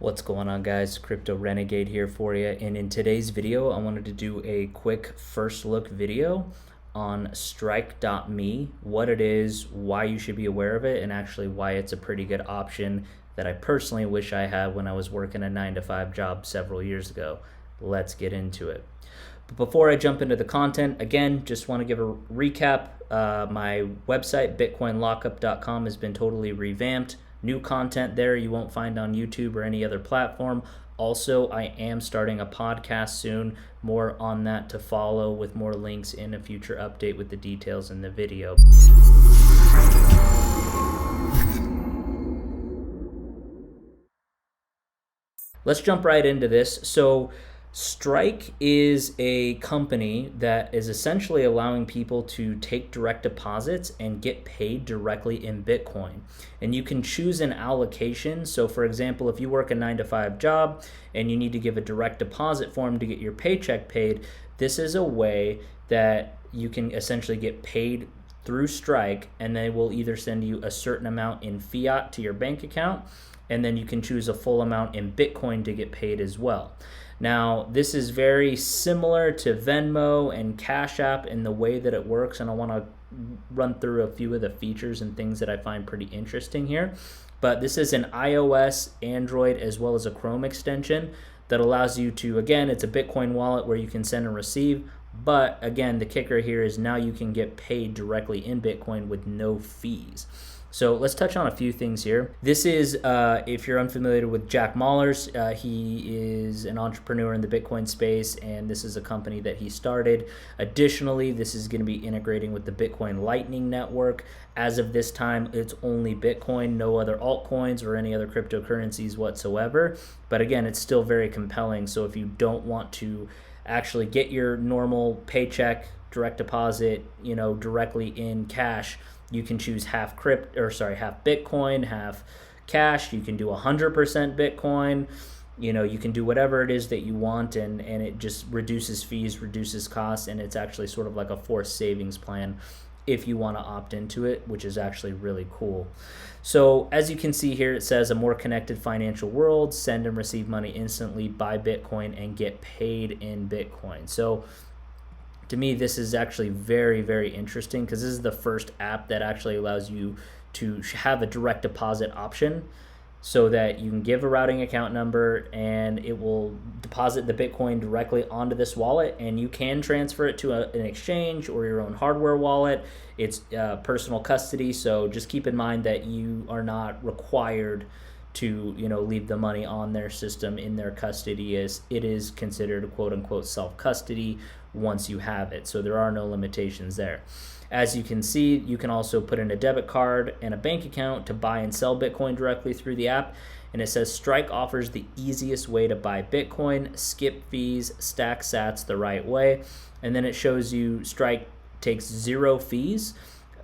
What's going on, guys? Crypto Renegade here for you, and in today's video I wanted to do a quick first look video on Strike.me, what it is, why you should be aware of it, and actually why it's a pretty good option that I personally wish I had when I was working a 9-to-5 job several years ago. Let's get into it. But before I jump into the content, again, just want to give a recap. My website, bitcoinlockup.com, has been totally revamped. New content there you won't find on YouTube or any other platform. Also, I am starting a podcast soon. More on that to follow with more links in a future update with the details in the video. Let's jump right into this. So Strike is a company that is essentially allowing people to take direct deposits and get paid directly in Bitcoin. And you can choose an allocation. So for example, if you work a 9-to-5 job and you need to give a direct deposit form to get your paycheck paid, this is a way that you can essentially get paid through Strike, and they will either send you a certain amount in fiat to your bank account, and then you can choose a full amount in Bitcoin to get paid as well. Now, this is very similar to Venmo and Cash App in the way that it works, and I want to run through a few of the features and things that I find pretty interesting here. But this is an iOS, Android, as well as a Chrome extension that allows you to, again, it's a Bitcoin wallet where you can send and receive, but again, the kicker here is now you can get paid directly in Bitcoin with no fees. So let's touch on a few things here. This is, if you're unfamiliar with Jack Mallers, he is an entrepreneur in the Bitcoin space, and this is a company that he started. Additionally, this is going to be integrating with the Bitcoin Lightning Network. As of this time, it's only Bitcoin, no other altcoins or any other cryptocurrencies whatsoever. But again, it's still very compelling. So if you don't want to actually get your normal paycheck, direct deposit, directly in cash, you can choose half Bitcoin, half cash. You can do 100% Bitcoin. You can do whatever it is that you want, and it just reduces fees, reduces costs, and it's actually sort of like a forced savings plan if you want to opt into it, which is actually really cool. So as you can see here, it says a more connected financial world, send and receive money instantly, buy Bitcoin, and get paid in Bitcoin. So to me, this is actually very, very interesting because this is the first app that actually allows you to have a direct deposit option so that you can give a routing account number and it will deposit the Bitcoin directly onto this wallet, and you can transfer it to an exchange or your own hardware wallet. It's personal custody, so just keep in mind that you are not required to leave the money on their system in their custody, as it is considered quote-unquote self-custody once you have it. So there are no limitations there. As you can see, you can also put in a debit card and a bank account to buy and sell Bitcoin directly through the app. And it says Strike offers the easiest way to buy Bitcoin, skip fees, stack sats the right way. And then it shows you Strike takes 0 fees,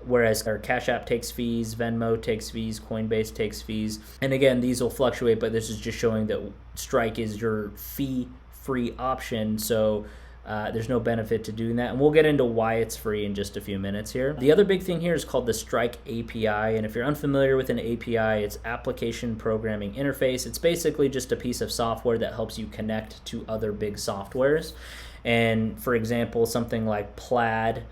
whereas our Cash App takes fees, Venmo takes fees, Coinbase takes fees. And again, these will fluctuate, but this is just showing that Strike is your fee-free option. So there's no benefit to doing that. And we'll get into why it's free in just a few minutes here. The other big thing here is called the Strike API. And if you're unfamiliar with an API, it's Application Programming Interface. It's basically just a piece of software that helps you connect to other big softwares. And for example, something like Plaid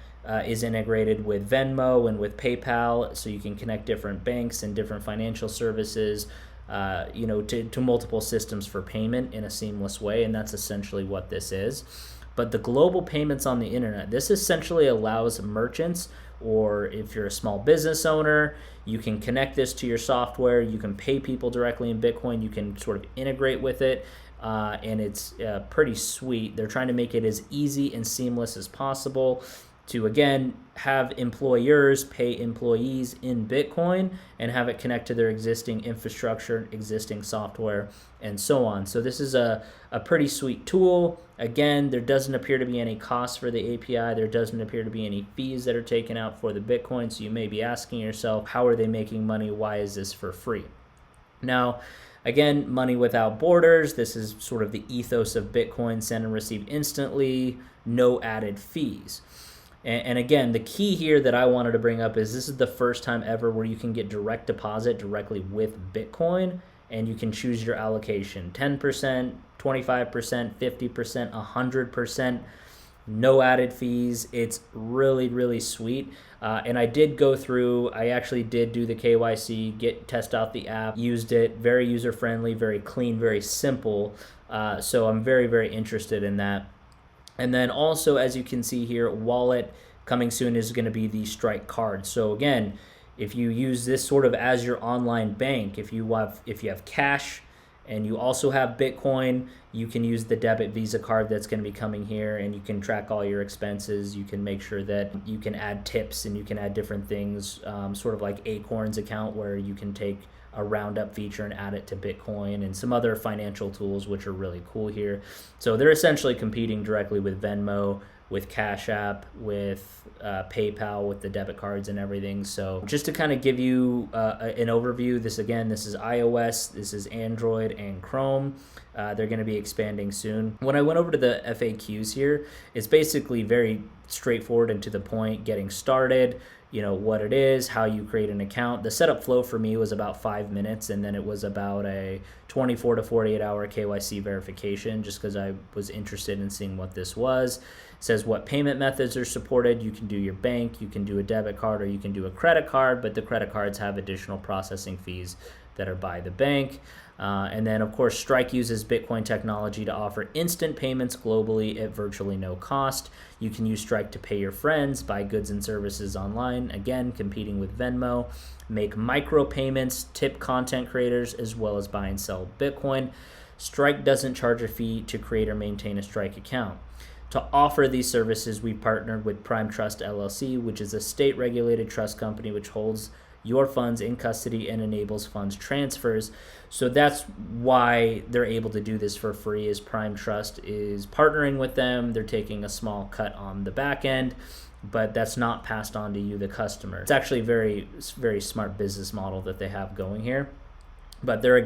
is integrated with Venmo and with PayPal, so you can connect different banks and different financial services to multiple systems for payment in a seamless way, and that's essentially what this is. But the global payments on the internet, this essentially allows merchants, or if you're a small business owner, you can connect this to your software, you can pay people directly in Bitcoin, you can sort of integrate with it, and it's pretty sweet. They're trying to make it as easy and seamless as possible to, again, have employers pay employees in Bitcoin and have it connect to their existing infrastructure, existing software, and so on. So this is a pretty sweet tool. Again, there doesn't appear to be any cost for the API. There doesn't appear to be any fees that are taken out for the Bitcoin. So you may be asking yourself, how are they making money? Why is this for free? Now, again, money without borders. This is sort of the ethos of Bitcoin, send and receive instantly, no added fees. And again, the key here that I wanted to bring up is this is the first time ever where you can get direct deposit directly with Bitcoin and you can choose your allocation: 10%, 25%, 50%, 100%. No added fees. It's really, really sweet. And I did go through, I actually did do the KYC, test out the app, used it, very user friendly, very clean, very simple. So I'm very, very interested in that. And then also, as you can see here, wallet coming soon is going to be the Strike card. So again, if you use this sort of as your online bank, if you have cash and you also have Bitcoin, you can use the debit Visa card that's going to be coming here, and you can track all your expenses. You can make sure that you can add tips and you can add different things, sort of like Acorn's account, where you can take a roundup feature and add it to Bitcoin, and some other financial tools which are really cool here. So they're essentially competing directly with Venmo, with Cash App, with PayPal, with the debit cards and everything. So just to kind of give you an overview, this is iOS, this is Android and Chrome. They're going to be expanding soon. When I went over to the FAQs here, it's basically very straightforward and to the point, getting started, what it is, how you create an account. The setup flow for me was about 5 minutes, and then it was about a 24 to 48 hour KYC verification, just because I was interested in seeing what this was. It says what payment methods are supported. You can do your bank, you can do a debit card, or you can do a credit card, but the credit cards have additional processing fees that are by the bank. And then, of course, Strike uses Bitcoin technology to offer instant payments globally at virtually no cost. You can use Strike to pay your friends, buy goods and services online, again, competing with Venmo, make micro payments, tip content creators, as well as buy and sell Bitcoin. Strike doesn't charge a fee to create or maintain a Strike account. To offer these services, we partnered with Prime Trust LLC, which is a state-regulated trust company which holds your funds in custody and enables funds transfers. So that's why they're able to do this for free, is Prime Trust is partnering with them. They're taking a small cut on the back end, but that's not passed on to you, the customer. It's actually a very, very smart business model that they have going here. But they're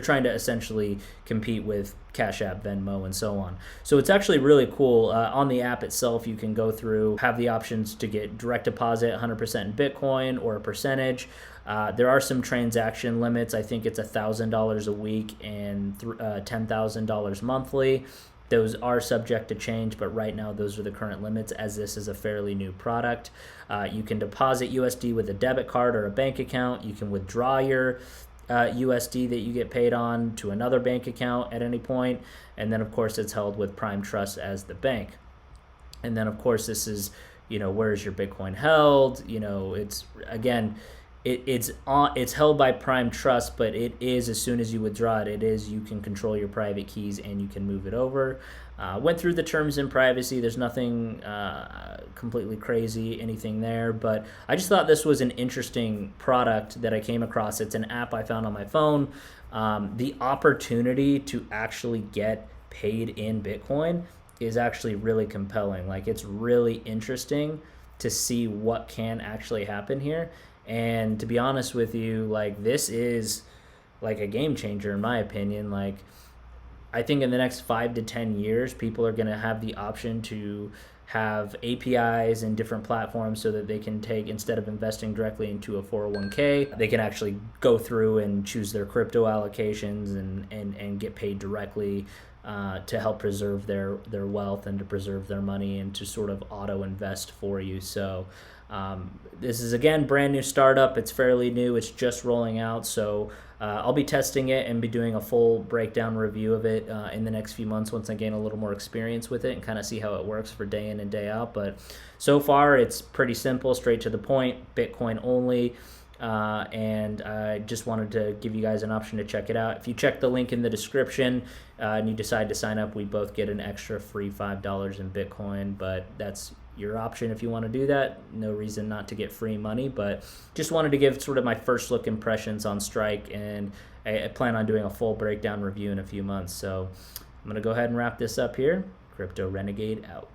trying to essentially compete with Cash App, Venmo, and so on. So it's actually really cool. On the app itself, you can go through, have the options to get direct deposit, 100% in Bitcoin or a percentage. There are some transaction limits. I think it's $1,000 a week and $10,000 monthly. Those are subject to change, but right now those are the current limits, as this is a fairly new product. You can deposit USD with a debit card or a bank account. You can withdraw your USD that you get paid on to another bank account at any point. And then, of course, it's held with Prime Trust as the bank. And then, of course, this is, where is your Bitcoin held? It's, again, it's held by Prime Trust, but it is, as soon as you withdraw it, you can control your private keys and you can move it over. Went through the terms and privacy. There's nothing completely crazy, anything there, but I just thought this was an interesting product that I came across. It's an app I found on my phone. The opportunity to actually get paid in Bitcoin is actually really compelling. Like, it's really interesting to see what can actually happen here. And to be honest with you, like, this is like a game changer in my opinion. Like, I think in the next 5 to 10 years, people are going to have the option to have APIs and different platforms so that they can take, instead of investing directly into a 401k, they can actually go through and choose their crypto allocations and get paid directly to help preserve their wealth and to preserve their money and to sort of auto invest for you. So this is, again, brand new startup. It's fairly new. It's just rolling out. So I'll be testing it and be doing a full breakdown review of it in the next few months once I gain a little more experience with it and kind of see how it works for day in and day out. But so far, it's pretty simple, straight to the point, Bitcoin only. And I just wanted to give you guys an option to check it out. If you check the link in the description and you decide to sign up, we both get an extra free $5 in Bitcoin, but that's your option if you want to do that. No reason not to get free money, but just wanted to give sort of my first look impressions on Strike, and I plan on doing a full breakdown review in a few months. So I'm going to go ahead and wrap this up here. Crypto Renegade out.